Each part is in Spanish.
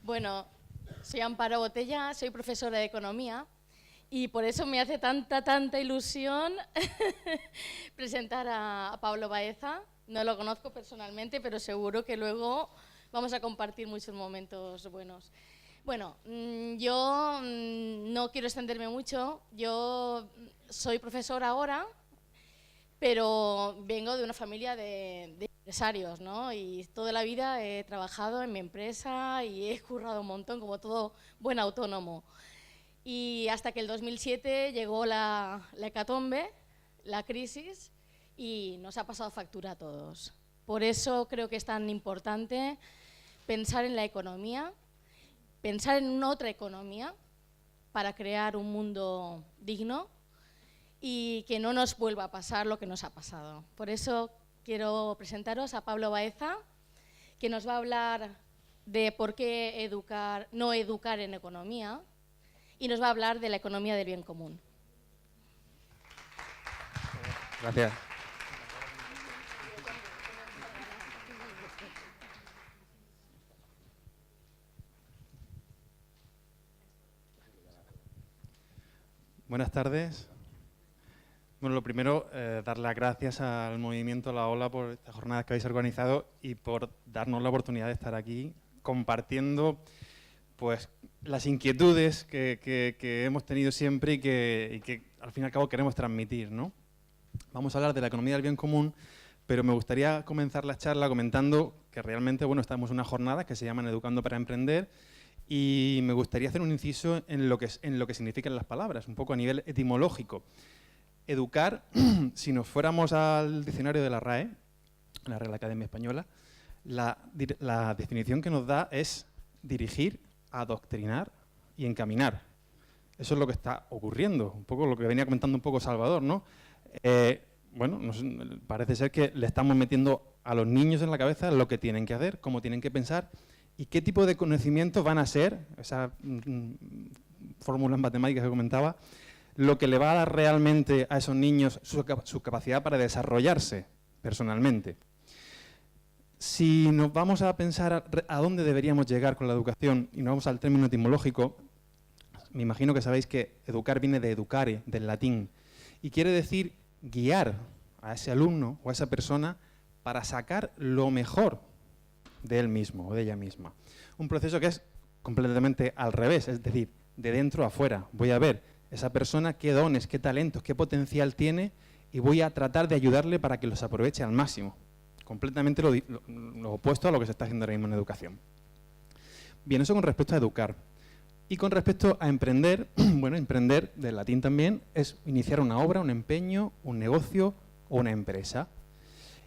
Bueno, soy Amparo Botella, soy profesora de Economía y por eso me hace tanta ilusión presentar a Pablo Baeza. No lo conozco personalmente, pero seguro que luego vamos a compartir muchos momentos buenos. Bueno, yo no quiero extenderme mucho. Yo soy profesora ahora, pero vengo de una familia de empresarios, ¿no? Y toda la vida he trabajado en mi empresa y he currado un montón, como todo buen autónomo. Y hasta que el 2007 llegó la hecatombe, la crisis, y nos ha pasado factura a todos. Por eso creo que es tan importante pensar en la economía, pensar en una otra economía para crear un mundo digno y que no nos vuelva a pasar lo que nos ha pasado. Por eso quiero presentaros a Pablo Baeza, que nos va a hablar de por qué no educar en economía y nos va a hablar de la economía del bien común. Gracias. Buenas tardes. Bueno, lo primero, dar las gracias al movimiento La Ola por esta jornada que habéis organizado y por darnos la oportunidad de estar aquí compartiendo pues, las inquietudes que hemos tenido siempre y que al fin y al cabo queremos transmitir, ¿no? Vamos a hablar de la economía del bien común, pero me gustaría comenzar la charla comentando que realmente, bueno, estamos en una jornada que se llama Educando para Emprender y me gustaría hacer un inciso en lo que significan las palabras, un poco a nivel etimológico. Educar, si nos fuéramos al diccionario de la RAE, la Real Academia Española, la definición que nos da es dirigir, adoctrinar y encaminar. Eso es lo que está ocurriendo, un poco lo que venía comentando un poco Salvador, ¿no? Bueno, parece ser que le estamos metiendo a los niños en la cabeza lo que tienen que hacer, cómo tienen que pensar y qué tipo de conocimientos van a ser, esa fórmula matemática que comentaba, lo que le va a dar realmente a esos niños su capacidad para desarrollarse personalmente. Si nos vamos a pensar a dónde deberíamos llegar con la educación y nos vamos al término etimológico, me imagino que sabéis que educar viene de educare, del latín, y quiere decir guiar a ese alumno o a esa persona para sacar lo mejor de él mismo o de ella misma. Un proceso que es completamente al revés, es decir, de dentro a afuera. Voy a ver esa persona qué dones, qué talentos, qué potencial tiene y voy a tratar de ayudarle para que los aproveche al máximo. Completamente lo opuesto a lo que se está haciendo ahora mismo en educación. Bien, eso con respecto a educar. Y con respecto a emprender, bueno, emprender, del latín también, es iniciar una obra, un empeño, un negocio o una empresa.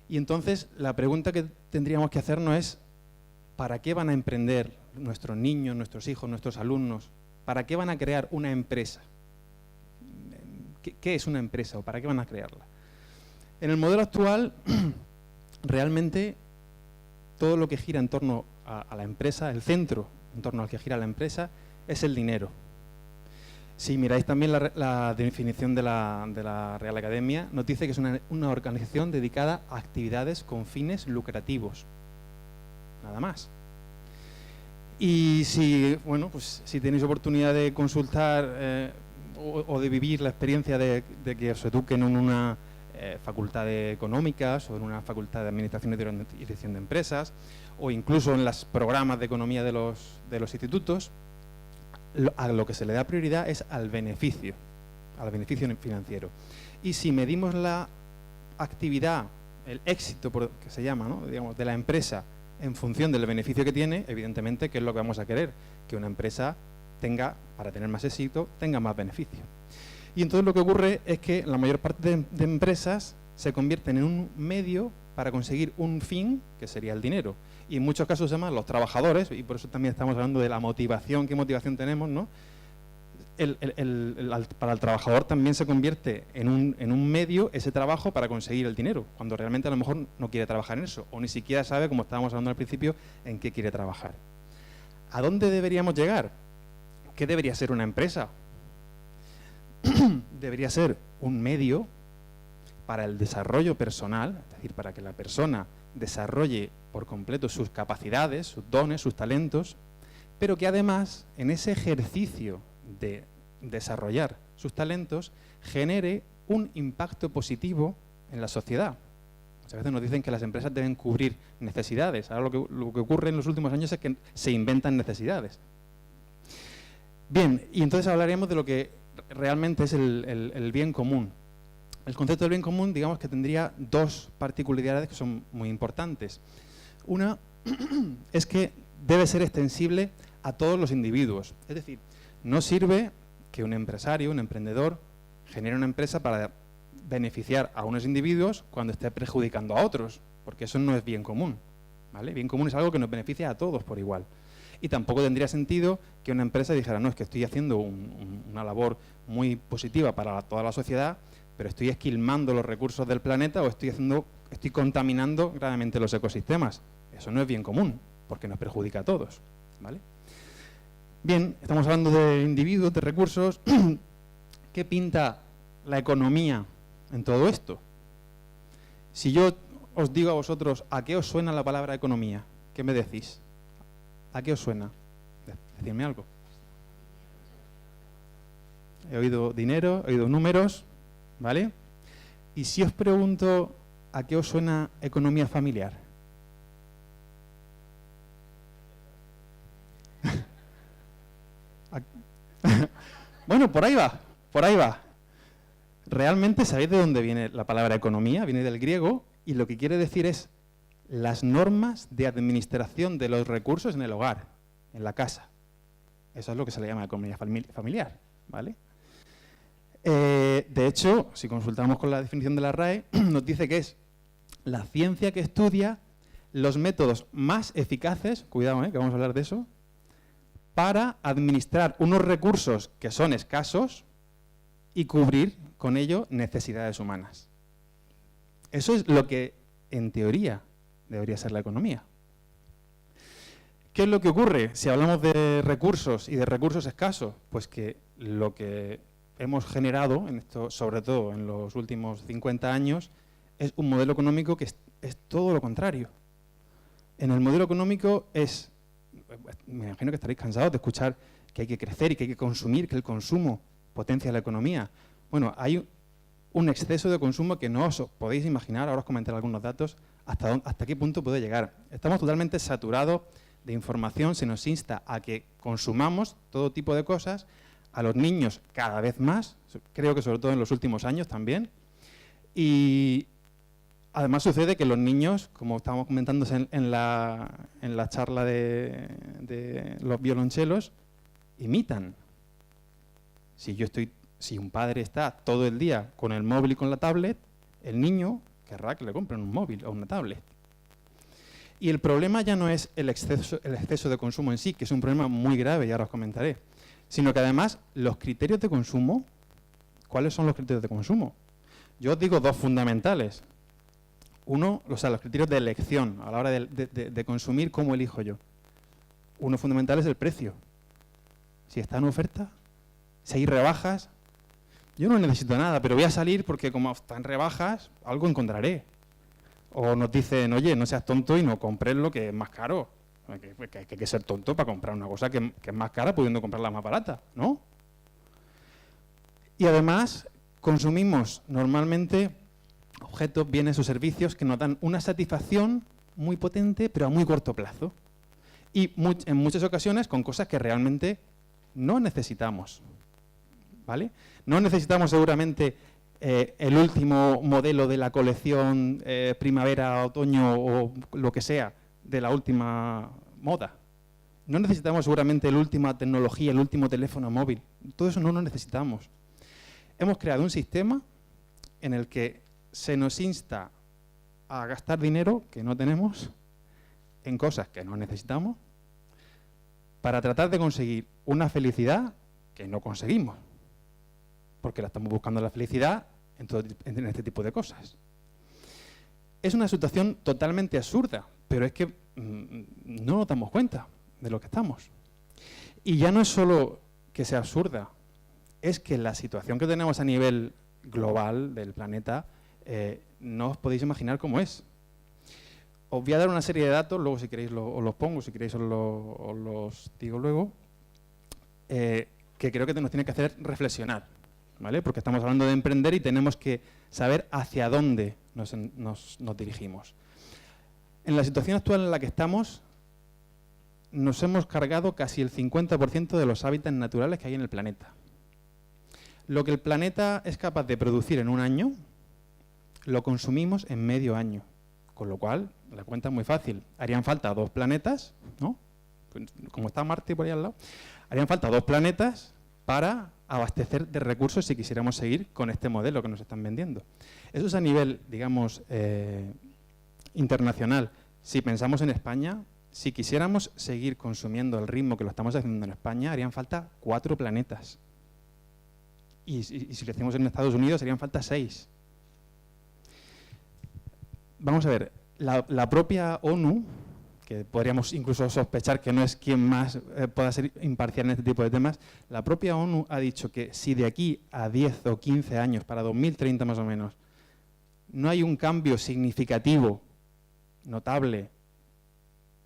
Y entonces la pregunta que tendríamos que hacernos es, ¿para qué van a emprender nuestros niños, nuestros hijos, nuestros alumnos? ¿Para qué van a crear una empresa? ¿Qué es una empresa o para qué van a crearla? En el modelo actual, realmente todo lo que gira en torno a la empresa, el centro en torno al que gira la empresa, es el dinero. Si miráis también la definición de la Real Academia, nos dice que es una organización dedicada a actividades con fines lucrativos. Nada más. Y si, bueno, pues si tenéis oportunidad de consultar o de vivir la experiencia de que os eduquen en una facultad de económicas o en una facultad de administración y dirección de empresas o incluso en los programas de economía de los institutos, a lo que se le da prioridad es al beneficio financiero. Y si medimos la actividad, el éxito que se llama, ¿no? Digamos, de la empresa en función del beneficio que tiene, evidentemente, ¿qué es lo que vamos a querer? Que una empresa tenga, para tener más éxito, tenga más beneficio. Y entonces lo que ocurre es que la mayor parte de empresas se convierten en un medio para conseguir un fin, que sería el dinero. Y en muchos casos se llaman los trabajadores, y por eso también estamos hablando de la motivación, qué motivación tenemos, ¿no? Para el trabajador también se convierte en un medio ese trabajo para conseguir el dinero, cuando realmente a lo mejor no quiere trabajar en eso, o ni siquiera sabe, como estábamos hablando al principio, en qué quiere trabajar. ¿A dónde deberíamos llegar? ¿Qué debería ser una empresa? Debería ser un medio para el desarrollo personal, es decir, para que la persona desarrolle por completo sus capacidades, sus dones, sus talentos, pero que además, en ese ejercicio de desarrollar sus talentos, genere un impacto positivo en la sociedad. Muchas veces nos dicen que las empresas deben cubrir necesidades. Ahora lo que ocurre en los últimos años es que se inventan necesidades. Bien, y entonces hablaremos de lo que realmente es el bien común. El concepto del bien común, digamos que tendría dos particularidades que son muy importantes. Una es que debe ser extensible a todos los individuos. Es decir, no sirve que un empresario, un emprendedor, genere una empresa para beneficiar a unos individuos cuando esté perjudicando a otros, porque eso no es bien común, ¿vale? Bien común es algo que nos beneficia a todos por igual. Y tampoco tendría sentido que una empresa dijera, no, es que estoy haciendo una labor muy positiva para toda la sociedad, pero estoy esquilmando los recursos del planeta o estoy contaminando gravemente los ecosistemas. Eso no es bien común, porque nos perjudica a todos, ¿vale? Bien, estamos hablando de individuos, de recursos. ¿Qué pinta la economía en todo esto? Si yo os digo a vosotros, ¿a qué os suena la palabra economía? ¿Qué me decís? ¿A qué os suena? Decidme algo. He oído dinero, he oído números, ¿vale? Y si os pregunto, ¿a qué os suena economía familiar? Bueno, por ahí va, por ahí va. ¿Realmente sabéis de dónde viene la palabra economía? Viene del griego y lo que quiere decir es las normas de administración de los recursos en el hogar, en la casa. Eso es lo que se le llama economía familiar, ¿vale? De hecho, si consultamos con la definición de la RAE, nos dice que es la ciencia que estudia los métodos más eficaces, cuidado, que vamos a hablar de eso, para administrar unos recursos que son escasos y cubrir con ello necesidades humanas. Eso es lo que, en teoría, debería ser la economía. ¿Qué es lo que ocurre si hablamos de recursos y de recursos escasos? Pues que lo que hemos generado, sobre todo en los últimos 50 años, es un modelo económico que es todo lo contrario. En el modelo económico me imagino que estaréis cansados de escuchar que hay que crecer y que hay que consumir, que el consumo potencia la economía. Bueno, hay un exceso de consumo que no os podéis imaginar, ahora os comentaré algunos datos, hasta qué punto puede llegar. Estamos totalmente saturados de información, se nos insta a que consumamos todo tipo de cosas, a los niños cada vez más, creo que sobre todo en los últimos años también, y además sucede que los niños, como estábamos comentando en la charla de los violonchelos, imitan. Si un padre está todo el día con el móvil y con la tablet, el niño querrá que le compren un móvil o una tablet. Y el problema ya no es el exceso de consumo en sí, que es un problema muy grave, y ahora os comentaré, sino que además los criterios de consumo, ¿cuáles son los criterios de consumo? Yo os digo dos fundamentales. Uno, los criterios de elección, a la hora de consumir, ¿cómo elijo yo? Uno fundamental es el precio. Si está en oferta, si hay rebajas, yo no necesito nada, pero voy a salir porque como está en rebajas, algo encontraré. O nos dicen, oye, no seas tonto y no compres lo que es más caro. Que hay que ser tonto para comprar una cosa que es más cara pudiendo comprarla más barata, ¿no? Y además, consumimos normalmente objetos, bienes o servicios que nos dan una satisfacción muy potente, pero a muy corto plazo. Y en muchas ocasiones con cosas que realmente no necesitamos, ¿vale? No necesitamos seguramente el último modelo de la colección primavera, otoño o lo que sea, de la última moda. No necesitamos seguramente la última tecnología, el último teléfono móvil. Todo eso no lo necesitamos. Hemos creado un sistema en el que se nos insta a gastar dinero que no tenemos en cosas que no necesitamos para tratar de conseguir una felicidad que no conseguimos, porque la estamos buscando la felicidad en este tipo de cosas. Es una situación totalmente absurda, pero es que no nos damos cuenta de lo que estamos. Y ya no es solo que sea absurda, es que la situación que tenemos a nivel global del planeta no os podéis imaginar cómo es. os voy a dar una serie de datos, luego si queréis os los pongo, si queréis os los digo luego, que creo que nos tiene que hacer reflexionar, ¿vale? Porque estamos hablando de emprender y tenemos que saber hacia dónde nos dirigimos. En la situación actual en la que estamos, nos hemos cargado casi el 50% de los hábitats naturales que hay en el planeta. Lo que el planeta es capaz de producir en un año, lo consumimos en medio año. Con lo cual, la cuenta es muy fácil. Harían falta 2 planetas, ¿no? Pues, como está Marte por ahí al lado, harían falta 2 planetas para abastecer de recursos si quisiéramos seguir con este modelo que nos están vendiendo. Eso es a nivel, digamos, internacional. Si pensamos en España, si quisiéramos seguir consumiendo el ritmo que lo estamos haciendo en España, harían falta 4 planetas. Y si lo hacemos en Estados Unidos, harían falta 6. Vamos a ver, la propia ONU, que podríamos incluso sospechar que no es quien más pueda ser imparcial en este tipo de temas, la propia ONU ha dicho que si de aquí a 10 o 15 años, para 2030 más o menos, no hay un cambio significativo, notable,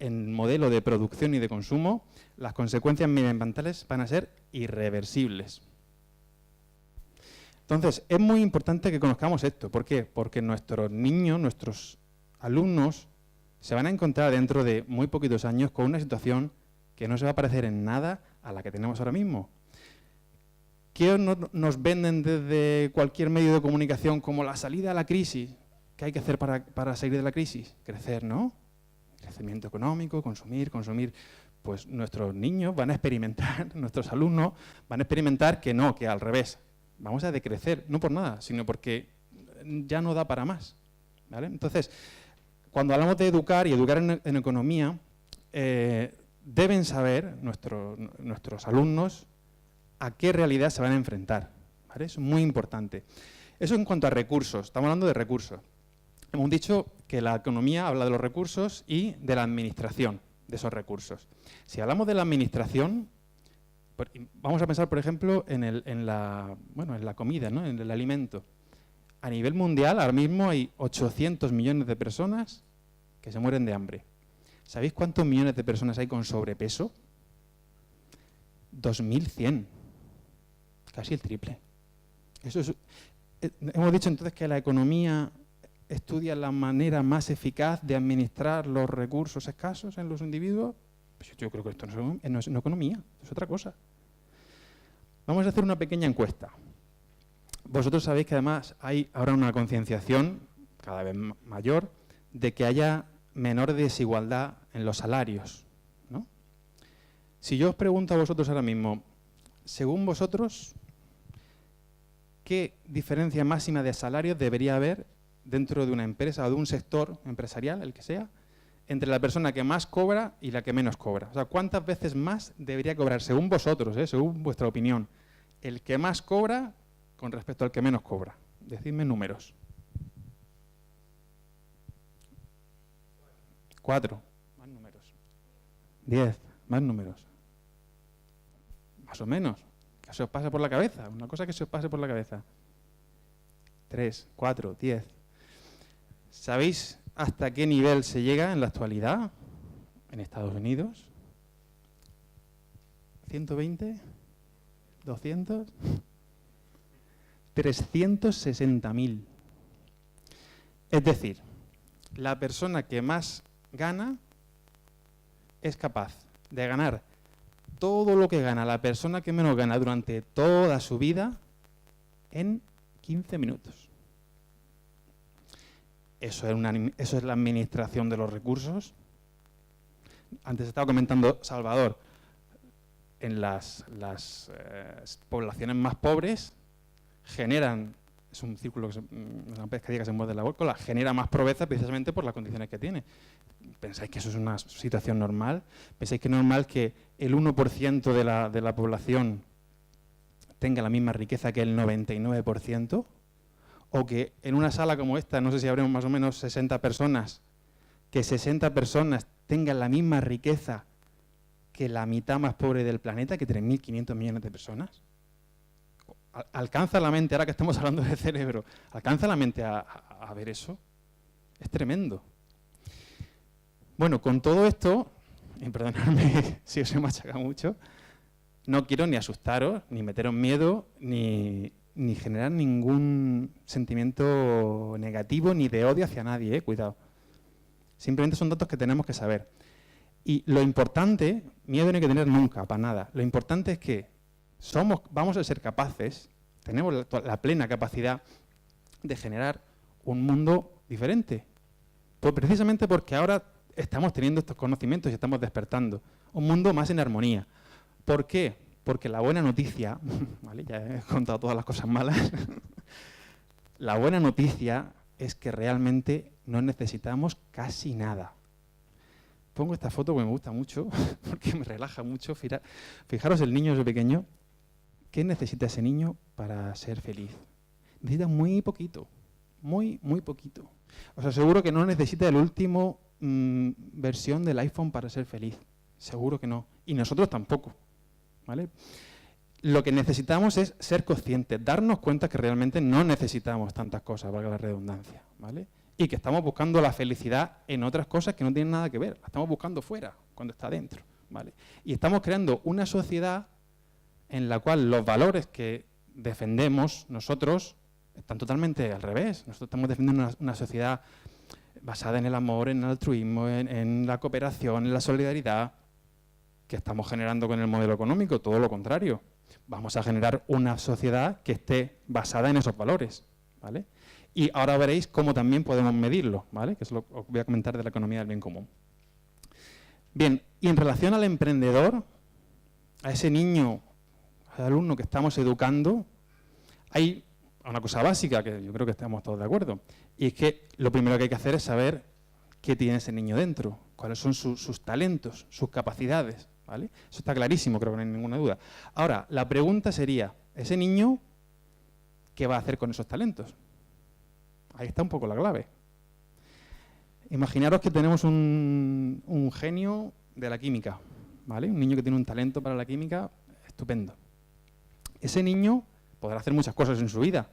en modelo de producción y de consumo, las consecuencias medioambientales van a ser irreversibles. Entonces, es muy importante que conozcamos esto. ¿Por qué? Porque nuestros niños, nuestros alumnos, se van a encontrar dentro de muy poquitos años con una situación que no se va a parecer en nada a la que tenemos ahora mismo. ¿Qué nos venden desde cualquier medio de comunicación como la salida a la crisis? ¿Qué hay que hacer para salir de la crisis? Crecer, ¿no? Crecimiento económico, consumir. Pues nuestros niños van a experimentar, nuestros alumnos van a experimentar que no, que al revés. Vamos a decrecer, no por nada, sino porque ya no da para más, ¿vale? Entonces, cuando hablamos de educar y educar en economía, deben saber nuestros alumnos a qué realidad se van a enfrentar, ¿vale? Eso es muy importante. Eso en cuanto a recursos, estamos hablando de recursos. Hemos dicho que la economía habla de los recursos y de la administración de esos recursos. Si hablamos de la administración, vamos a pensar, por ejemplo, en la comida, ¿no? En el alimento. A nivel mundial, ahora mismo hay 800 millones de personas que se mueren de hambre. ¿Sabéis cuántos millones de personas hay con sobrepeso? 2.100. Casi el triple. Hemos dicho entonces que la economía estudia la manera más eficaz de administrar los recursos escasos en los individuos. Pues yo creo que esto no es economía, es otra cosa. Vamos a hacer una pequeña encuesta. Vosotros sabéis que además hay ahora una concienciación cada vez mayor de que haya menor desigualdad en los salarios, ¿no? Si yo os pregunto a vosotros ahora mismo, según vosotros, ¿qué diferencia máxima de salarios debería haber dentro de una empresa o de un sector empresarial, el que sea, entre la persona que más cobra y la que menos cobra? O sea, ¿cuántas veces más debería cobrar, según vosotros, según vuestra opinión, el que más cobra con respecto al que menos cobra? Decidme números. 4. Más números. 10. Más números. Más o menos. Que se os pase por la cabeza. Una cosa que se os pase por la cabeza. 3, 4, 10. ¿Sabéis hasta qué nivel se llega en la actualidad en Estados Unidos? ¿120? ¿200? 360.000. Es decir, la persona que más gana es capaz de ganar todo lo que gana la persona que menos gana durante toda su vida en 15 minutos. ¿Eso es la administración de los recursos? Antes estaba comentando Salvador, en las poblaciones más pobres generan, es un círculo, una pescadilla que se mueve de la cola, genera más pobreza precisamente por las condiciones que tiene. ¿Pensáis que eso es una situación normal? ¿Pensáis que es normal que el 1% de la población tenga la misma riqueza que el 99%? O que en una sala como esta, no sé si habremos más o menos 60 personas, que 60 personas tengan la misma riqueza que la mitad más pobre del planeta, que 3.500 millones de personas. ¿Alcanza la mente, ahora que estamos hablando de cerebro, alcanza la mente a ver eso? Es tremendo. Bueno, con todo esto, y perdonadme si os he machacado mucho, no quiero ni asustaros, ni meteros miedo, ni generar ningún sentimiento negativo ni de odio hacia nadie, cuidado. Simplemente son datos que tenemos que saber. Y lo importante, miedo no hay que tener nunca, para nada. Lo importante es que vamos a ser capaces, tenemos la plena capacidad de generar un mundo diferente. Pues precisamente porque ahora estamos teniendo estos conocimientos y estamos despertando. Un mundo más en armonía. ¿Por qué? Porque la buena noticia, ¿vale? Ya he contado todas las cosas malas, la buena noticia es que realmente no necesitamos casi nada. Pongo esta foto porque me gusta mucho, porque me relaja mucho. Fijaros el niño ese pequeño. ¿Qué necesita ese niño para ser feliz? Necesita muy poquito, muy poquito. Os aseguro que no necesita el último versión del iPhone para ser feliz. Seguro que no. Y nosotros tampoco. ¿Vale? Lo que necesitamos es ser conscientes, darnos cuenta que realmente no necesitamos tantas cosas, valga la redundancia, ¿vale? Y que estamos buscando la felicidad en otras cosas que no tienen nada que ver, la estamos buscando fuera, cuando está dentro, ¿vale? Y estamos creando una sociedad en la cual los valores que defendemos nosotros están totalmente al revés. Nosotros estamos defendiendo una sociedad basada en el amor, en el altruismo, en la cooperación, en la solidaridad. Que estamos generando con el modelo económico, todo lo contrario. Vamos a generar una sociedad que esté basada en esos valores, ¿vale? Y ahora veréis cómo también podemos medirlo, ¿vale? Que es lo que os voy a comentar de la economía del bien común. Bien, y en relación al emprendedor, a ese niño, al alumno que estamos educando, hay una cosa básica que yo creo que estamos todos de acuerdo, y es que lo primero que hay que hacer es saber qué tiene ese niño dentro, cuáles son sus talentos, sus capacidades, ¿vale? Eso está clarísimo, creo que no hay ninguna duda. Ahora, la pregunta sería, ¿ese niño qué va a hacer con esos talentos? Ahí está un poco la clave. Imaginaros que tenemos un genio de la química, ¿vale? Un niño que tiene un talento para la química estupendo. Ese niño podrá hacer muchas cosas en su vida,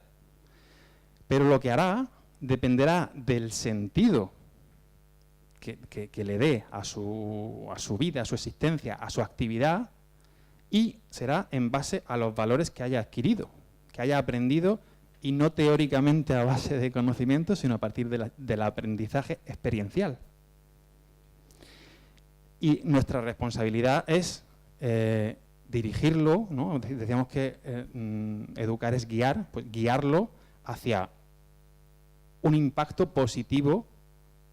pero lo que hará dependerá del sentido que le dé a su vida, a su existencia, a su actividad, y será en base a los valores que haya adquirido, que haya aprendido, y no teóricamente a base de conocimiento, sino a partir del aprendizaje experiencial. Y nuestra responsabilidad es dirigirlo, ¿no? Decíamos que educar es guiar, pues guiarlo hacia un impacto positivo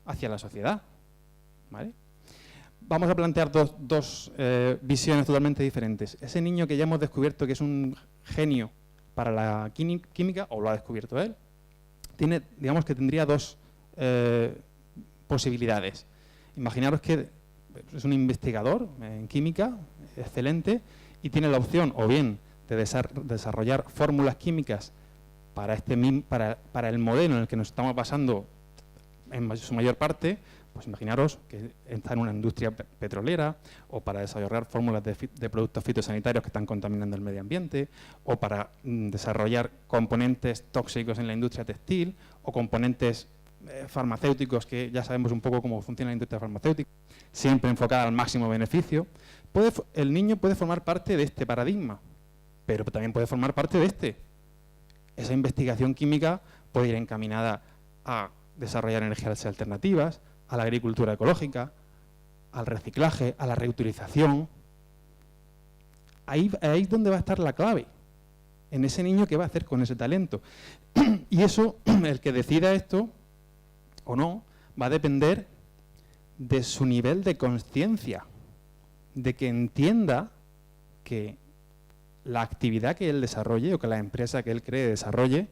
hacia la sociedad, ¿vale? Vamos a plantear dos visiones totalmente diferentes. Ese niño que ya hemos descubierto que es un genio para la química, o lo ha descubierto él, digamos que tendría dos posibilidades. Imaginaros que es un investigador en química, excelente, y tiene la opción o bien de desarrollar fórmulas químicas para el modelo en el que nos estamos basando en su mayor parte. Pues imaginaros que está en una industria petrolera, o para desarrollar fórmulas de productos fitosanitarios que están contaminando el medio ambiente, o para desarrollar componentes tóxicos en la industria textil, o componentes farmacéuticos, que ya sabemos un poco cómo funciona la industria farmacéutica, siempre enfocada al máximo beneficio. El niño puede formar parte de este paradigma, pero también puede formar parte de este. Esa investigación química puede ir encaminada a desarrollar energías alternativas, a la agricultura ecológica, al reciclaje, a la reutilización. Ahí es donde va a estar la clave, en ese niño que va a hacer con ese talento. Y eso, el que decida esto o no, va a depender de su nivel de conciencia, de que entienda que la actividad que él desarrolle, o que la empresa que él cree desarrolle,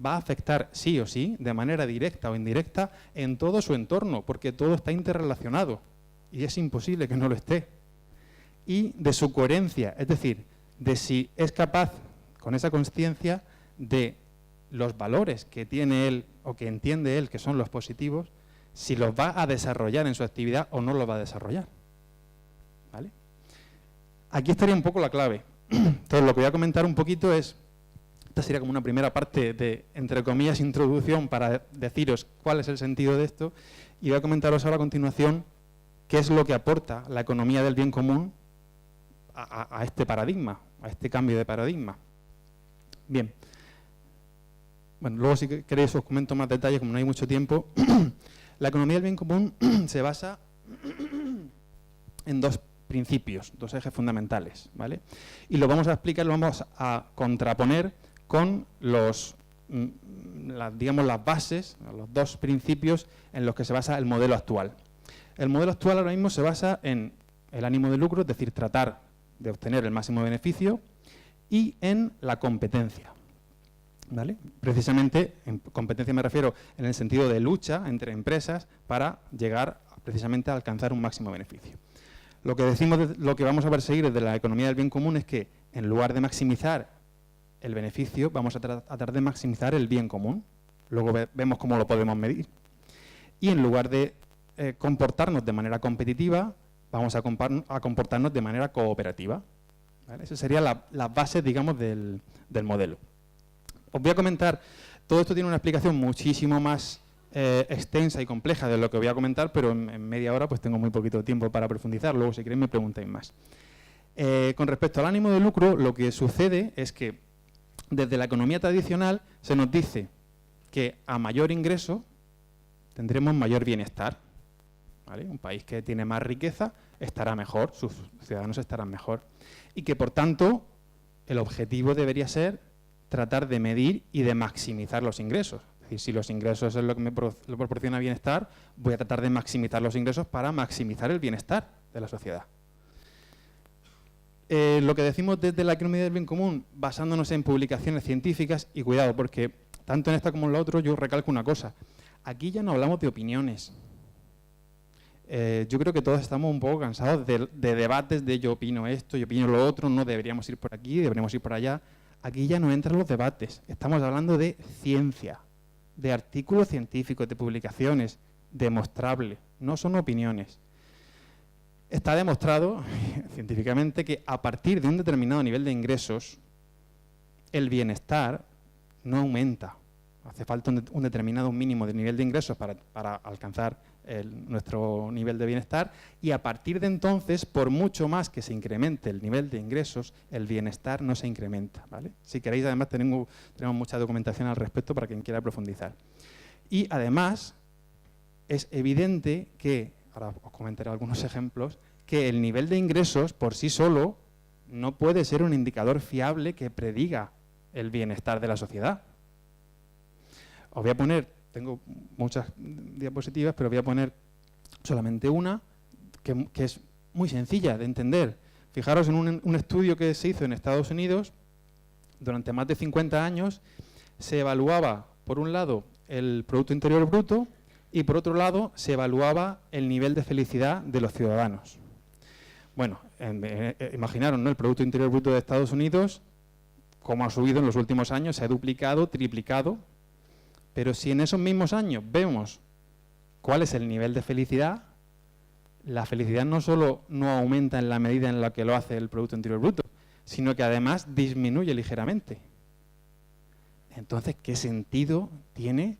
va a afectar sí o sí, de manera directa o indirecta, en todo su entorno, porque todo está interrelacionado y es imposible que no lo esté. Y de su coherencia, es decir, de si es capaz, con esa conciencia, de los valores que tiene él o que entiende él que son los positivos, si los va a desarrollar en su actividad o no los va a desarrollar. ¿Vale? Aquí estaría un poco la clave. Entonces, lo que voy a comentar un poquito es Esta sería como una primera parte de, entre comillas, introducción para deciros cuál es el sentido de esto. Y voy a comentaros ahora a continuación qué es lo que aporta la economía del bien común a este paradigma, a este cambio de paradigma. Bien. Bueno, luego si queréis os comento más detalles, como no hay mucho tiempo. La economía del bien común se basa en dos principios, dos ejes fundamentales, ¿vale? Y lo vamos a explicar, lo vamos a contraponer con digamos, las bases, los dos principios en los que se basa el modelo actual. El modelo actual ahora mismo se basa en el ánimo de lucro, es decir, tratar de obtener el máximo beneficio, y en la competencia, ¿vale? Precisamente, en competencia me refiero en el sentido de lucha entre empresas para llegar precisamente a alcanzar un máximo beneficio. Lo que decimos, lo que vamos a perseguir desde la economía del bien común es que en lugar de maximizar el beneficio, vamos a tratar de maximizar el bien común. Luego vemos cómo lo podemos medir. Y en lugar de comportarnos de manera competitiva, vamos a comportarnos de manera cooperativa, ¿vale? Esa sería la base, digamos, del modelo. Os voy a comentar, todo esto tiene una explicación muchísimo más extensa y compleja de lo que voy a comentar, pero en media hora pues tengo muy poquito tiempo para profundizar, luego si queréis me preguntáis más. Con respecto al ánimo de lucro, lo que sucede es que desde la economía tradicional se nos dice que a mayor ingreso tendremos mayor bienestar, ¿vale? Un país que tiene más riqueza estará mejor, sus ciudadanos estarán mejor, y que por tanto el objetivo debería ser tratar de medir y de maximizar los ingresos. Es decir, si los ingresos es lo que me proporciona bienestar, voy a tratar de maximizar los ingresos para maximizar el bienestar de la sociedad. Lo que decimos desde la economía del bien común, basándonos en publicaciones científicas, y cuidado, porque tanto en esta como en la otra yo recalco una cosa, aquí ya no hablamos de opiniones. Yo creo que todos estamos un poco cansados de debates de yo opino esto, yo opino lo otro, no deberíamos ir por aquí, deberíamos ir por allá. Aquí ya no entran los debates, estamos hablando de ciencia, de artículos científicos, de publicaciones, demostrable, no son opiniones. Está demostrado científicamente que a partir de un determinado nivel de ingresos, el bienestar no aumenta. Hace falta un determinado mínimo de nivel de ingresos para alcanzar nuestro nivel de bienestar, y a partir de entonces, por mucho más que se incremente el nivel de ingresos, el bienestar no se incrementa, ¿vale? Si queréis, además, tenemos mucha documentación al respecto para quien quiera profundizar. Y además, es evidente que, ahora os comentaré algunos ejemplos, que el nivel de ingresos por sí solo no puede ser un indicador fiable que prediga el bienestar de la sociedad. Os voy a poner, tengo muchas diapositivas, pero voy a poner solamente una que es muy sencilla de entender. Fijaros en un estudio que se hizo en Estados Unidos, durante más de 50 años, se evaluaba, por un lado, el Producto Interior Bruto y, por otro lado, se evaluaba el nivel de felicidad de los ciudadanos. Bueno, imaginaron, ¿no?, el Producto Interior Bruto de Estados Unidos, cómo ha subido en los últimos años, se ha duplicado, triplicado. Pero si en esos mismos años vemos cuál es el nivel de felicidad, la felicidad no solo no aumenta en la medida en la que lo hace el Producto Interior Bruto, sino que además disminuye ligeramente. Entonces, ¿qué sentido tiene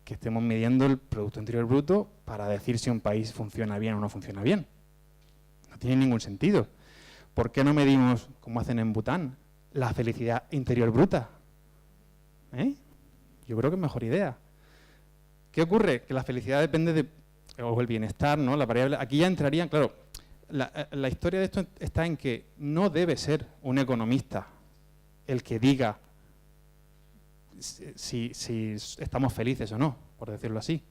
que estemos midiendo el Producto Interior Bruto para decir si un país funciona bien o no funciona bien? No tiene ningún sentido. ¿Por qué no medimos, como hacen en Bután, la felicidad interior bruta? Yo creo que es mejor idea. ¿Qué ocurre? Que la felicidad depende de, o el bienestar, ¿no? La variable. Aquí ya entrarían, claro, la historia de esto está en que no debe ser un economista el que diga si estamos felices o no, por decirlo así.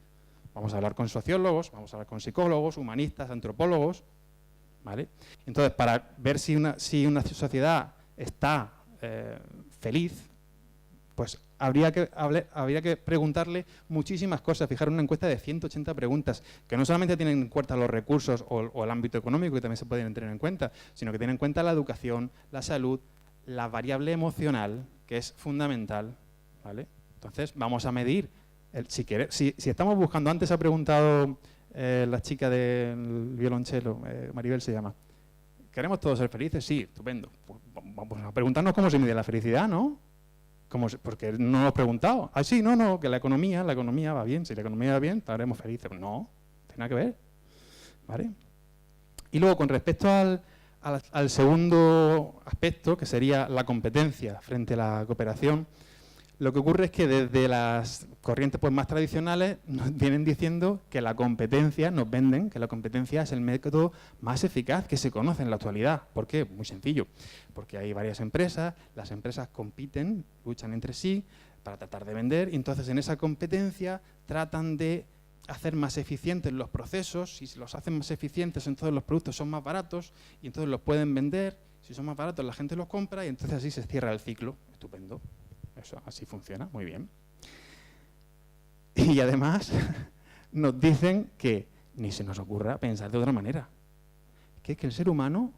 Vamos a hablar con sociólogos, vamos a hablar con psicólogos, humanistas, antropólogos, ¿vale? Entonces, para ver si una sociedad está feliz, pues habría que preguntarle muchísimas cosas, fijar una encuesta de 180 preguntas, que no solamente tienen en cuenta los recursos o el ámbito económico, que también se pueden tener en cuenta, sino que tienen en cuenta la educación, la salud, la variable emocional, que es fundamental, ¿vale? Entonces, vamos a medir, si estamos buscando, antes ha preguntado la chica del violonchelo, Maribel se llama, ¿queremos todos ser felices? Sí, estupendo. Pues vamos a preguntarnos cómo se mide la felicidad, ¿no? Porque no lo he preguntado. Ah, sí, no, que la economía va bien. Si la economía va bien, estaremos felices. No, no tiene nada que ver. ¿Vale? Y luego, con respecto al segundo aspecto, que sería la competencia frente a la cooperación, lo que ocurre es que desde las corrientes pues, más tradicionales nos vienen diciendo que la competencia, nos venden que la competencia es el método más eficaz que se conoce en la actualidad. ¿Por qué? Muy sencillo. Porque hay varias empresas, las empresas compiten, luchan entre sí para tratar de vender, y entonces en esa competencia tratan de hacer más eficientes los procesos. Si los hacen más eficientes, entonces los productos son más baratos y entonces los pueden vender. Si son más baratos, la gente los compra y entonces así se cierra el ciclo. Estupendo. Eso, así funciona, muy bien. Y además nos dicen que ni se nos ocurra pensar de otra manera. Que es que el ser humano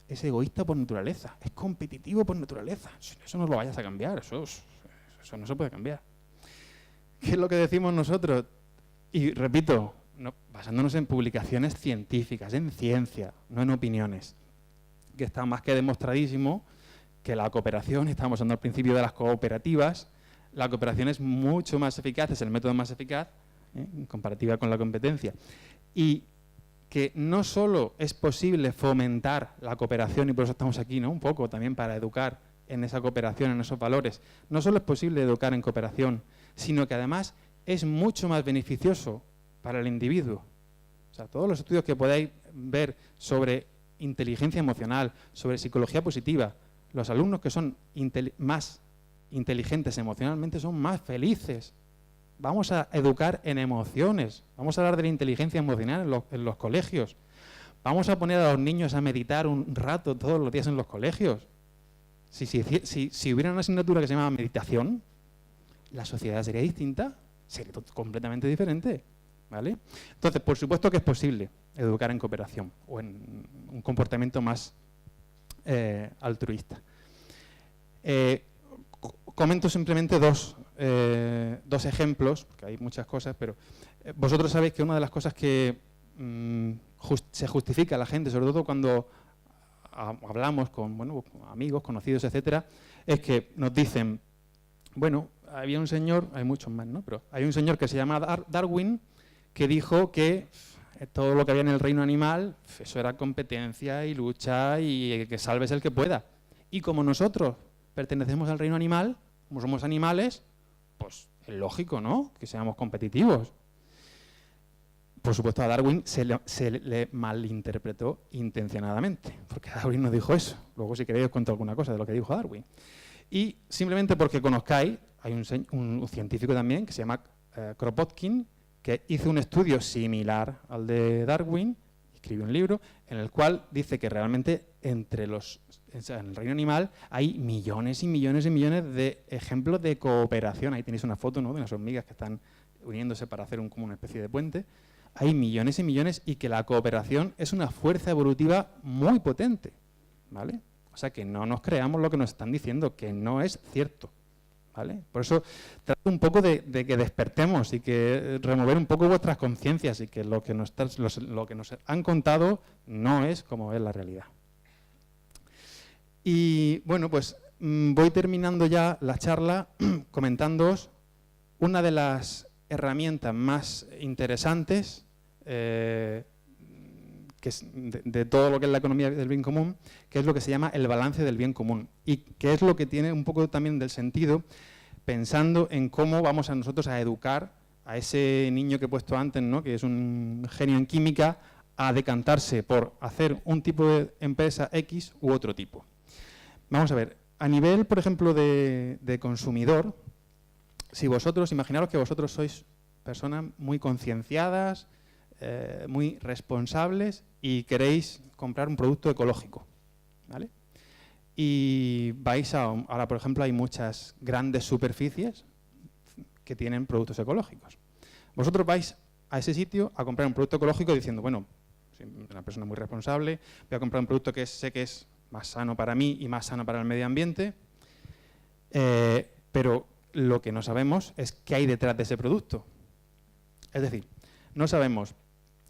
es egoísta por naturaleza, es competitivo por naturaleza. Eso no lo vayas a cambiar, eso no se puede cambiar. ¿Qué es lo que decimos nosotros? Y repito, basándonos en publicaciones científicas, en ciencia, no en opiniones, que está más que demostradísimo que la cooperación, estamos hablando al principio de las cooperativas, la cooperación es mucho más eficaz, es el método más eficaz, en comparativa con la competencia. Y que no solo es posible fomentar la cooperación, y por eso estamos aquí, ¿no? Un poco también para educar en esa cooperación, en esos valores, no solo es posible educar en cooperación, sino que además es mucho más beneficioso para el individuo. O sea, todos los estudios que podáis ver sobre inteligencia emocional, sobre psicología positiva, los alumnos que son más inteligentes emocionalmente son más felices. Vamos a educar en emociones, vamos a hablar de la inteligencia emocional en los colegios. Vamos a poner a los niños a meditar un rato todos los días en los colegios. Si hubiera una asignatura que se llama meditación, la sociedad sería distinta, sería completamente diferente. ¿Vale? Entonces, por supuesto que es posible educar en cooperación o en un comportamiento más altruista. Comento simplemente dos ejemplos, porque hay muchas cosas, pero vosotros sabéis que una de las cosas que se justifica a la gente, sobre todo cuando hablamos con amigos, conocidos, etcétera, es que nos dicen, bueno, había un señor, hay muchos más, ¿no? Pero hay un señor que se llama Darwin, que dijo que todo lo que había en el reino animal, eso era competencia y lucha y que salves el que pueda. Y como nosotros pertenecemos al reino animal, como somos animales, pues es lógico, ¿no?, que seamos competitivos. Por supuesto, a Darwin se le malinterpretó intencionadamente, porque Darwin no dijo eso. Luego, si queréis, os cuento alguna cosa de lo que dijo Darwin. Y simplemente porque conozcáis, hay un científico también que se llama Kropotkin, que hizo un estudio similar al de Darwin, escribió un libro, en el cual dice que realmente en el reino animal hay millones y millones y millones de ejemplos de cooperación. Ahí tenéis una foto, ¿no?, de unas hormigas que están uniéndose para hacer como una especie de puente. Hay millones y millones, y que la cooperación es una fuerza evolutiva muy potente, ¿vale? O sea, que no nos creamos lo que nos están diciendo, que no es cierto, ¿vale? Por eso trato un poco de que despertemos y que remover un poco vuestras conciencias, y que lo que nos han contado no es como es la realidad. Y bueno, pues voy terminando ya la charla comentándoos una de las herramientas más interesantes que es de todo lo que es la economía del bien común, que es lo que se llama el balance del bien común, y que es lo que tiene un poco también del sentido, pensando en cómo vamos a nosotros a educar a ese niño que he puesto antes, ¿no?, que es un genio en química, a decantarse por hacer un tipo de empresa X u otro tipo. Vamos a ver, a nivel, por ejemplo, de consumidor, si vosotros, imaginaros que vosotros sois personas muy concienciadas, muy responsables, y queréis comprar un producto ecológico, ¿vale? Y vais ahora, por ejemplo, hay muchas grandes superficies que tienen productos ecológicos. Vosotros vais a ese sitio a comprar un producto ecológico diciendo, bueno, soy una persona muy responsable, voy a comprar un producto que sé que es más sano para mí y más sano para el medio ambiente, pero lo que no sabemos es qué hay detrás de ese producto. Es decir, no sabemos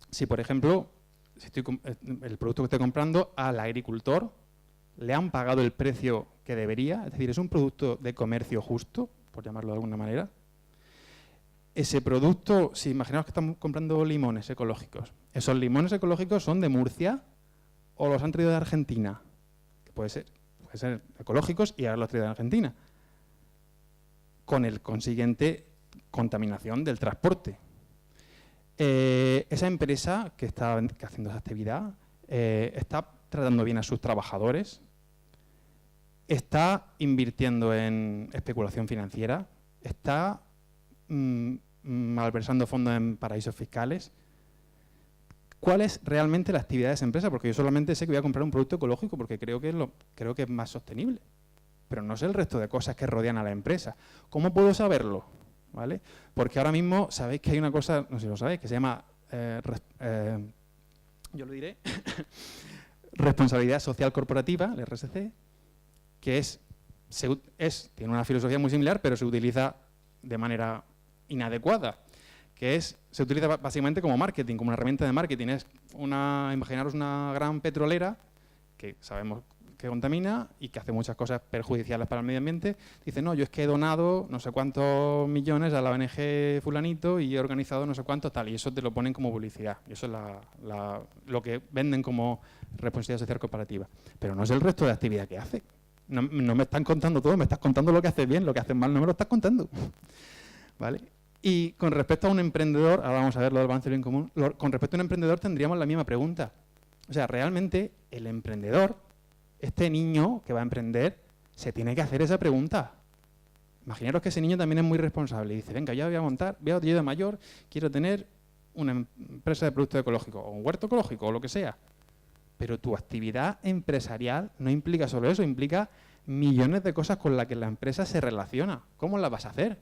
si, por ejemplo, el producto que estoy comprando, al agricultor le han pagado el precio que debería, es decir, es un producto de comercio justo, por llamarlo de alguna manera. Ese producto, si imaginaos que estamos comprando limones ecológicos, esos limones ecológicos son de Murcia o los han traído de Argentina, que puede ser ecológicos y ahora los han traído de Argentina, con el consiguiente contaminación del transporte. Esa empresa que está haciendo esa actividad está tratando bien a sus trabajadores, está invirtiendo en especulación financiera, está malversando fondos en paraísos fiscales. ¿Cuál es realmente la actividad de esa empresa? Porque yo solamente sé que voy a comprar un producto ecológico porque creo que es más sostenible, pero no sé el resto de cosas que rodean a la empresa. ¿Cómo puedo saberlo? ¿Vale? Porque ahora mismo sabéis que hay una cosa, no sé si lo sabéis, que se llama, yo lo diré, responsabilidad social corporativa, el RSC, que tiene una filosofía muy similar, pero se utiliza de manera inadecuada, se utiliza básicamente como marketing, como una herramienta de marketing. Imaginaros una gran petrolera que sabemos que contamina y que hace muchas cosas perjudiciales para el medio ambiente. Dice, no, yo es que he donado no sé cuántos millones a la ONG fulanito y he organizado no sé cuántos tal, y eso te lo ponen como publicidad. Y eso es lo que venden como responsabilidad social corporativa. Pero no es el resto de actividad que hace. No me están contando todo, me estás contando lo que haces bien, lo que haces mal no me lo estás contando. ¿Vale? Y con respecto a un emprendedor, ahora vamos a ver lo del balance del bien común, con respecto a un emprendedor tendríamos la misma pregunta. O sea, realmente el emprendedor, este niño que va a emprender, se tiene que hacer esa pregunta. Imaginaros que ese niño también es muy responsable y dice, venga, ya voy a montar, yo de mayor quiero tener una empresa de productos ecológicos o un huerto ecológico o lo que sea. Pero tu actividad empresarial no implica solo eso, implica millones de cosas con las que la empresa se relaciona. ¿Cómo las vas a hacer?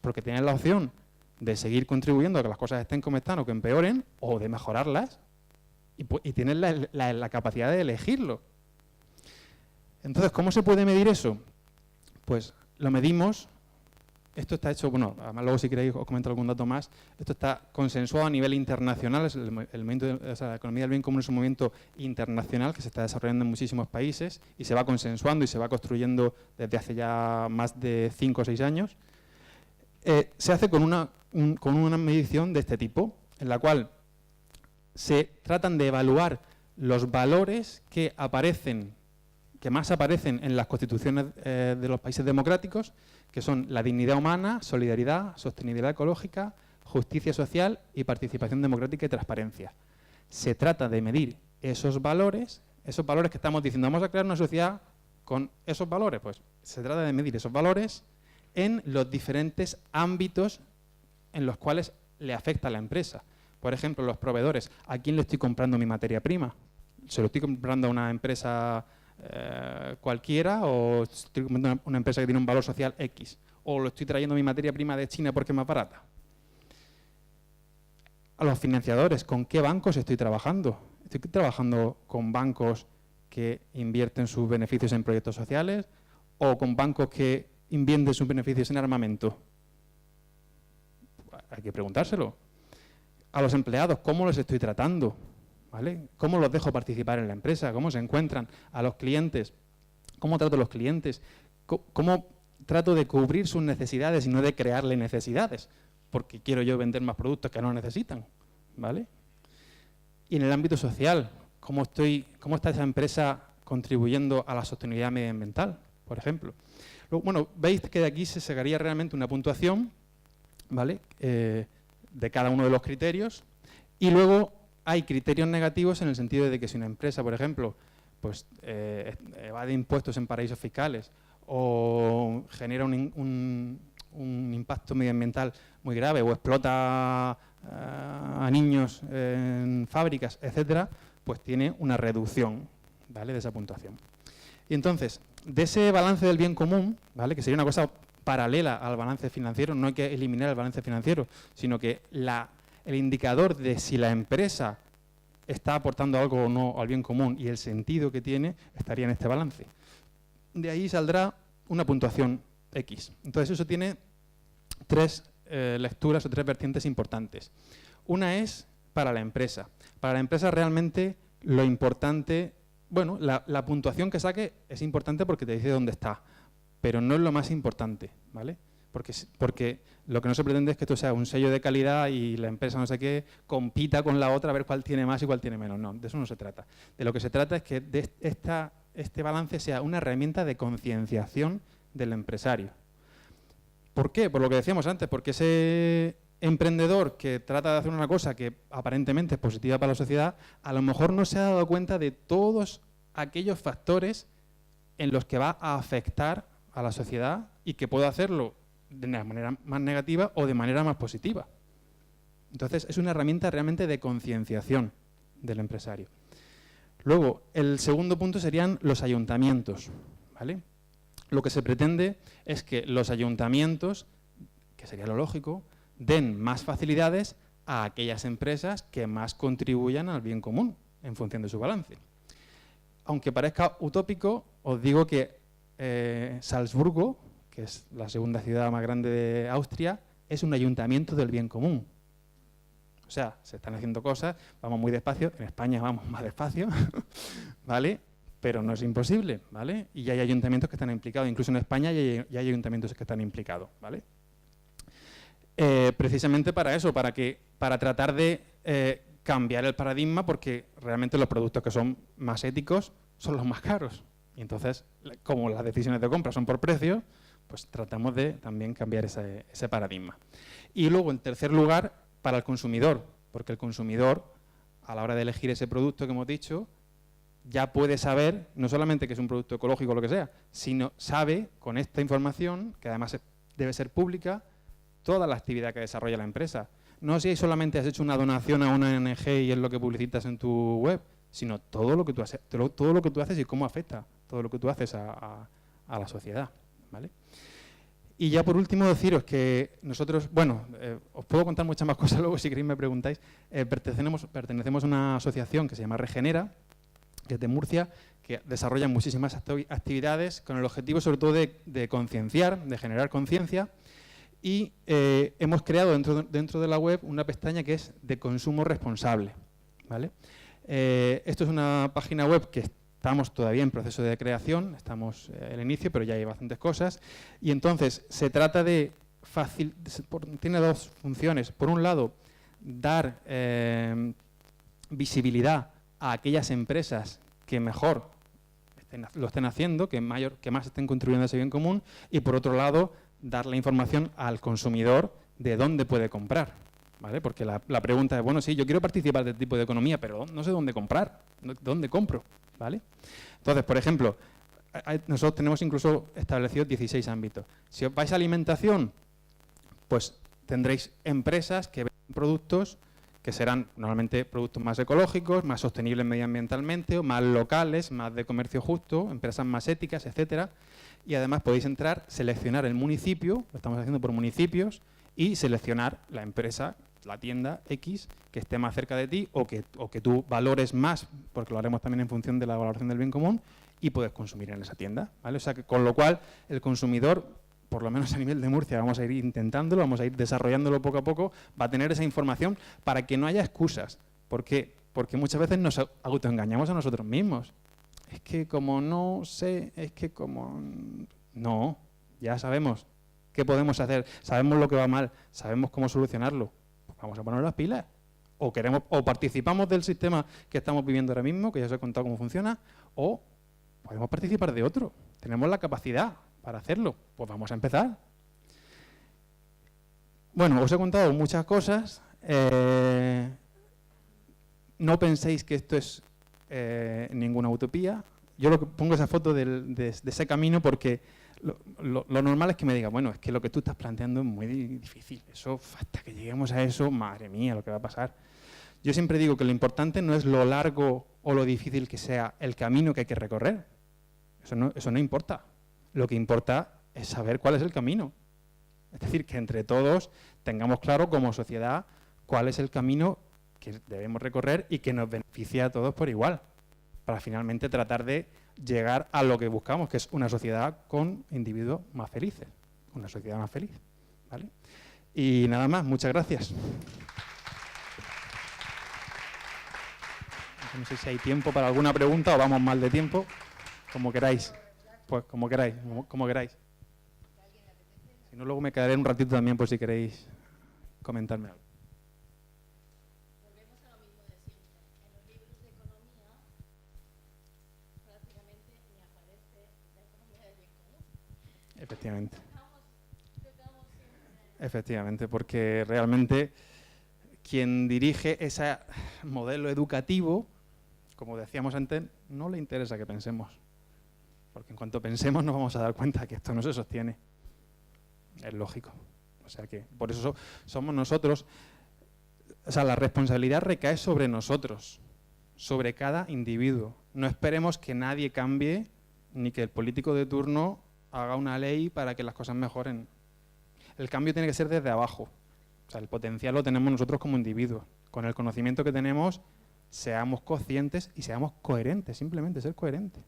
Porque tienes la opción de seguir contribuyendo a que las cosas estén como están o que empeoren, o de mejorarlas, y tienes la capacidad de elegirlo. Entonces, ¿cómo se puede medir eso? Pues lo medimos, esto está hecho, bueno, además luego si queréis os comento algún dato más, esto está consensuado a nivel internacional, la economía del bien común es un movimiento internacional que se está desarrollando en muchísimos países y se va consensuando y se va construyendo desde hace ya más de 5 o 6 años. Se hace con una medición de este tipo, en la cual se tratan de evaluar los valores que más aparecen en las constituciones de los países democráticos, que son la dignidad humana, solidaridad, sostenibilidad ecológica, justicia social y participación democrática y transparencia. Se trata de medir esos valores que estamos diciendo, vamos a crear una sociedad con esos valores, pues se trata de medir esos valores en los diferentes ámbitos en los cuales le afecta a la empresa. Por ejemplo, los proveedores, ¿a quién le estoy comprando mi materia prima? ¿Se lo estoy comprando a una empresa cualquiera o estoy comprando una empresa que tiene un valor social X? ¿O lo estoy trayendo mi materia prima de China porque es más barata? A los financiadores, ¿con qué bancos estoy trabajando? ¿Estoy trabajando con bancos que invierten sus beneficios en proyectos sociales o con bancos que invierten sus beneficios en armamento? Hay que preguntárselo. A los empleados, ¿cómo los estoy tratando? ¿Vale? ¿Cómo los dejo participar en la empresa? ¿Cómo se encuentran? A los clientes, ¿cómo trato a los clientes? ¿Cómo trato de cubrir sus necesidades y no de crearle necesidades? Porque quiero yo vender más productos que no necesitan, ¿vale? Y en el ámbito social, ¿cómo está esa empresa contribuyendo a la sostenibilidad medioambiental, por ejemplo? Bueno, veis que de aquí se sacaría realmente una puntuación, ¿vale? De cada uno de los criterios, y luego hay criterios negativos en el sentido de que si una empresa, por ejemplo, pues evade impuestos en paraísos fiscales o genera un impacto medioambiental muy grave o explota a niños en fábricas, etcétera, pues tiene una reducción, ¿vale?, de esa puntuación. Y entonces, de ese balance del bien común, ¿vale?, que sería una cosa paralela al balance financiero, no hay que eliminar el balance financiero, sino que el indicador de si la empresa está aportando algo o no al bien común y el sentido que tiene estaría en este balance. De ahí saldrá una puntuación X. Entonces eso tiene 3 lecturas o 3 vertientes importantes. Una es para la empresa. Para la empresa realmente lo importante bueno, la puntuación que saque es importante porque te dice dónde está, pero no es lo más importante, ¿vale? Porque lo que no se pretende es que esto sea un sello de calidad y la empresa no sé qué compita con la otra a ver cuál tiene más y cuál tiene menos. No, de eso no se trata. De lo que se trata es que este balance sea una herramienta de concienciación del empresario. ¿Por qué? Por lo que decíamos antes, porque ese emprendedor que trata de hacer una cosa que aparentemente es positiva para la sociedad, a lo mejor no se ha dado cuenta de todos aquellos factores en los que va a afectar a la sociedad y que puede hacerlo de manera más negativa o de manera más positiva. Entonces, es una herramienta realmente de concienciación del empresario. Luego, el segundo punto serían los ayuntamientos, ¿vale? Lo que se pretende es que los ayuntamientos, que sería lo lógico, den más facilidades a aquellas empresas que más contribuyan al bien común en función de su balance. Aunque parezca utópico, os digo que Salzburgo, que es la segunda ciudad más grande de Austria, es un ayuntamiento del bien común. O sea, se están haciendo cosas, vamos muy despacio, en España vamos más despacio, ¿vale? Pero no es imposible, ¿vale? Y ya hay ayuntamientos que están implicados, incluso en España ya hay ayuntamientos que están implicados, ¿vale? Precisamente para eso, para tratar de cambiar el paradigma, porque realmente los productos que son más éticos son los más caros. Y entonces, como las decisiones de compra son por precio, pues tratamos de también cambiar ese paradigma. Y luego, en tercer lugar, para el consumidor, porque el consumidor, a la hora de elegir ese producto que hemos dicho, ya puede saber, no solamente que es un producto ecológico o lo que sea, sino sabe con esta información, que además debe ser pública, toda la actividad que desarrolla la empresa. No si solamente has hecho una donación a una ONG y es lo que publicitas en tu web, sino todo lo que tú haces y cómo afecta todo lo que tú haces a la sociedad, ¿vale? Y ya por último deciros que nosotros, bueno, os puedo contar muchas más cosas luego si queréis me preguntáis. Pertenecemos a una asociación que se llama Regenera, que es de Murcia, que desarrolla muchísimas actividades con el objetivo sobre todo de concienciar, de generar conciencia. Y hemos creado dentro de la web una pestaña que es de consumo responsable, ¿vale? Esto es una página web que estamos todavía en proceso de creación, estamos en el inicio, pero ya hay bastantes cosas. Y entonces se trata de tiene dos funciones. Por un lado, dar visibilidad a aquellas empresas que mejor lo estén haciendo, que más estén contribuyendo a ese bien común, y por otro lado, dar la información al consumidor de dónde puede comprar, ¿vale? Porque la pregunta es, bueno, sí, yo quiero participar de este tipo de economía, pero no sé dónde comprar, dónde compro, ¿vale? Entonces, por ejemplo, nosotros tenemos incluso establecidos 16 ámbitos. Si os vais a alimentación, pues tendréis empresas que venden productos que serán normalmente productos más ecológicos, más sostenibles medioambientalmente, o más locales, más de comercio justo, empresas más éticas, etcétera. Y además podéis entrar, seleccionar el municipio, lo estamos haciendo por municipios, y seleccionar la empresa, la tienda X, que esté más cerca de ti o que tú valores más, porque lo haremos también en función de la valoración del bien común, y puedes consumir en esa tienda, ¿vale? O sea, que con lo cual el consumidor, por lo menos a nivel de Murcia, vamos a ir intentándolo, vamos a ir desarrollándolo poco a poco, va a tener esa información para que no haya excusas. ¿Por qué? Porque muchas veces nos autoengañamos a nosotros mismos. Es que como no sé, es que como... No, ya sabemos qué podemos hacer, sabemos lo que va mal, sabemos cómo solucionarlo. Pues vamos a poner las pilas. O participamos del sistema que estamos viviendo ahora mismo, que ya os he contado cómo funciona, o podemos participar de otro. Tenemos la capacidad para hacerlo. Pues vamos a empezar. Bueno, os he contado muchas cosas. No penséis que esto es ninguna utopía. Yo lo que pongo esa foto de ese camino porque lo normal es que me diga, bueno, es que lo que tú estás planteando es muy difícil. Eso, hasta que lleguemos a eso, madre mía, lo que va a pasar. Yo siempre digo que lo importante no es lo largo o lo difícil que sea el camino que hay que recorrer. Eso no importa. Lo que importa es saber cuál es el camino. Es decir, que entre todos tengamos claro como sociedad cuál es el camino que debemos recorrer y que nos beneficia a todos por igual, para finalmente tratar de llegar a lo que buscamos, que es una sociedad con individuos más felices, una sociedad más feliz, ¿vale? Y nada más, muchas gracias. No sé si hay tiempo para alguna pregunta o vamos mal de tiempo, como queráis. Pues como queráis, como queráis. Si no, luego me quedaré un ratito también por si queréis comentarme algo. Volvemos a lo mismo de siempre. En los libros de economía prácticamente ni aparece la economía del bien común. Efectivamente. Tocamos siempre. Efectivamente, porque realmente quien dirige ese modelo educativo, como decíamos antes, no le interesa que pensemos. Porque en cuanto pensemos nos vamos a dar cuenta que esto no se sostiene. Es lógico. O sea que por eso somos nosotros. O sea, la responsabilidad recae sobre nosotros, sobre cada individuo. No esperemos que nadie cambie ni que el político de turno haga una ley para que las cosas mejoren. El cambio tiene que ser desde abajo. O sea, el potencial lo tenemos nosotros como individuos. Con el conocimiento que tenemos, seamos conscientes y seamos coherentes, simplemente ser coherentes.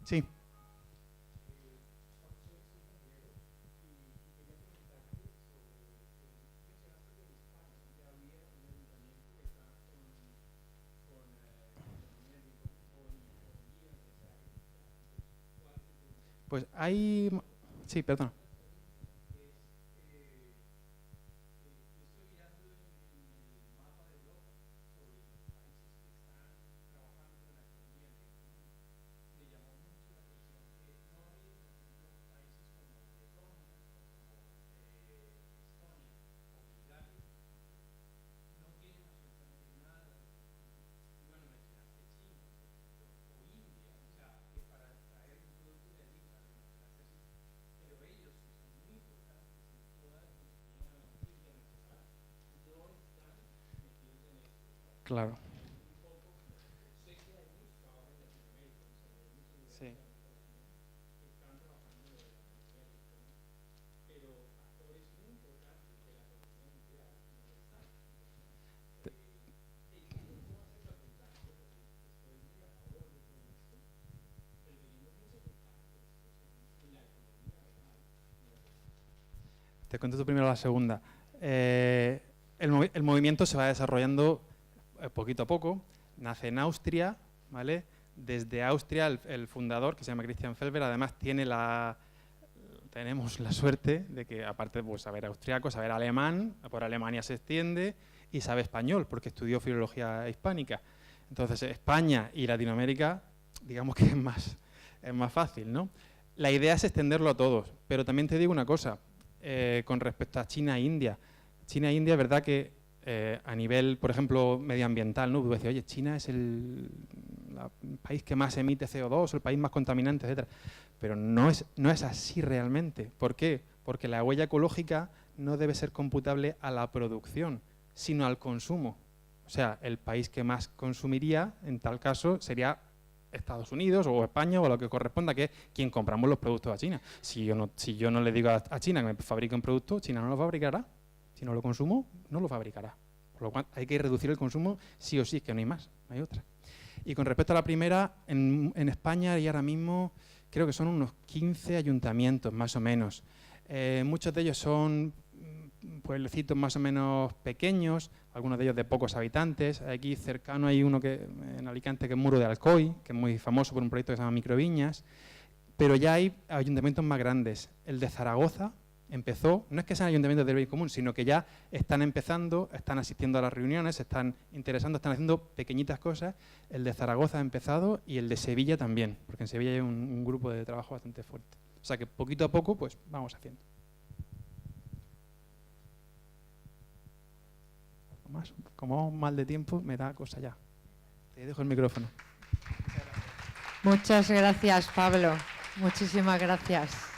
Sí. Pues hay... Sí, perdón. Claro. Sí. Te contesto primero la segunda. El movimiento se va desarrollando poquito a poco. Nace en Austria, ¿vale? Desde Austria el fundador, que se llama Christian Felber, además tenemos la suerte de que, aparte de saber austriaco, saber alemán, por Alemania se extiende, y sabe español, porque estudió filología hispánica. Entonces, España y Latinoamérica, digamos que es más fácil, ¿no? La idea es extenderlo a todos, pero también te digo una cosa, con respecto a China e India. China e India es verdad que a nivel, por ejemplo, medioambiental, ¿no? Tú decías, oye, China es el país que más emite CO2, el país más contaminante, etcétera. Pero no es así realmente. ¿Por qué? Porque la huella ecológica no debe ser computable a la producción, sino al consumo. O sea, el país que más consumiría, en tal caso, sería Estados Unidos o España o lo que corresponda, que es quien compramos los productos a China. Si yo no le digo a China que me fabrique un producto, China no lo fabricará. Si no lo consumo, no lo fabricará. Por lo cual hay que reducir el consumo sí o sí, que no hay más, no hay otra. Y con respecto a la primera, en España y ahora mismo creo que son unos 15 ayuntamientos más o menos. Muchos de ellos son pueblecitos más o menos pequeños, algunos de ellos de pocos habitantes. Aquí cercano hay uno en Alicante que es Muro de Alcoy, que es muy famoso por un proyecto que se llama Microviñas. Pero ya hay ayuntamientos más grandes. El de Zaragoza empezó, no es que sean ayuntamientos del bien común, sino que ya están empezando, están asistiendo a las reuniones, se están interesando, están haciendo pequeñitas cosas. El de Zaragoza ha empezado y el de Sevilla también, porque en Sevilla hay un grupo de trabajo bastante fuerte. O sea que poquito a poco pues vamos haciendo. ¿Algo más? Como vamos mal de tiempo, me da cosa ya. Te dejo el micrófono. Muchas gracias, Pablo. Muchísimas gracias.